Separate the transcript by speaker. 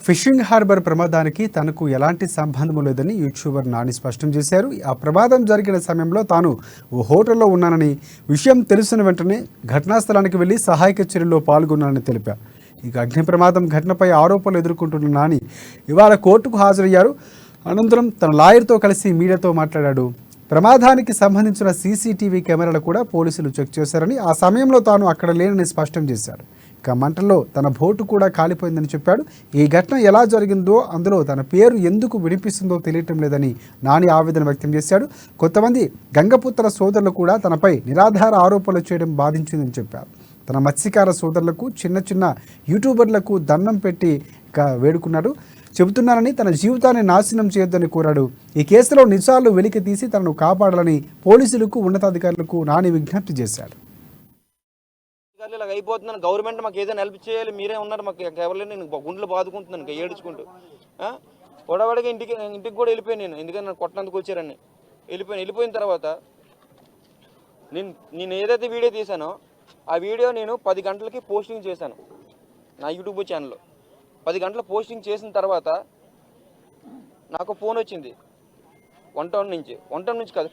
Speaker 1: Fishing harbour ప్రమాదానికి తనకు ఎలాంటి సంబంధం లేదని యూట్యూబర్ నాని స్పష్టం చేశారు. ఆ ప్రమాదం జరిగిన సమయంలో తాను ఓ హోటల్లో ఉన్నానని, విషయం తెలిసిన వెంటనే ఘటనా స్థలానికి వెళ్లి సహాయక చర్యల్లో పాల్గొన్నానని తెలిపారు. ఇక అగ్ని ప్రమాదం ఘటనపై ఆరోపణలు ఎదుర్కొంటున్న నాని ఇవాళ కోర్టుకు హాజరయ్యారు. అనంతరం తన లాయర్తో కలిసి మీడియాతో మాట్లాడాడు. ప్రమాదానికి సంబంధించిన సీసీటీవీ కెమెరాలు కూడా పోలీసులు చెక్ చేశారని, ఆ సమయంలో తాను అక్కడ లేనని స్పష్టం చేశారు. ఇక మంటల్లో తన బోటు కూడా కాలిపోయిందని చెప్పాడు. ఈ ఘటన ఎలా జరిగిందో, అందులో తన పేరు ఎందుకు వినిపిస్తుందో తెలియటం లేదని నాని ఆవేదన వ్యక్తం చేశాడు. కొంతమంది గంగపుత్ర సోదరులు కూడా తనపై నిరాధార ఆరోపణలు చేయడం బాధించిందని చెప్పారు. తన మత్స్యకార సోదరులకు, చిన్న చిన్న యూట్యూబర్లకు దండం పెట్టి వేడుకున్నాడు. చెబుతున్నానని తన జీవితాన్ని నాశనం చేయొద్దని కోరాడు. ఈ కేసులో నిజాలు వెలికి తీసి తనను కాపాడాలని పోలీసులకు, ఉన్నతాధికారులకు నాని విజ్ఞప్తి చేశాడు.
Speaker 2: ఇలాగ అయిపోతున్నాను, గవర్నమెంట్ మాకు ఏదైనా హెల్ప్ చేయాలి, మీరే ఉన్నారు, మాకు ఎవరైనా నేను గుండెలు బాదుకుంటున్నాను ఏడ్చుకుంటూ. గొడవడిగా ఇంటికి కూడా వెళ్ళిపోయాను నేను, ఎందుకంటే నన్ను కొట్టనందుకు వచ్చారని వెళ్ళిపోయిన తర్వాత నేను ఏదైతే వీడియో తీసానో ఆ వీడియో నేను 10 గంటలకి పోస్టింగ్ చేశాను నా యూట్యూబ్ ఛానల్లో. 10 గంటల పోస్టింగ్ చేసిన తర్వాత నాకు ఫోన్ వచ్చింది వన్ టౌన్ నుంచి కాదు,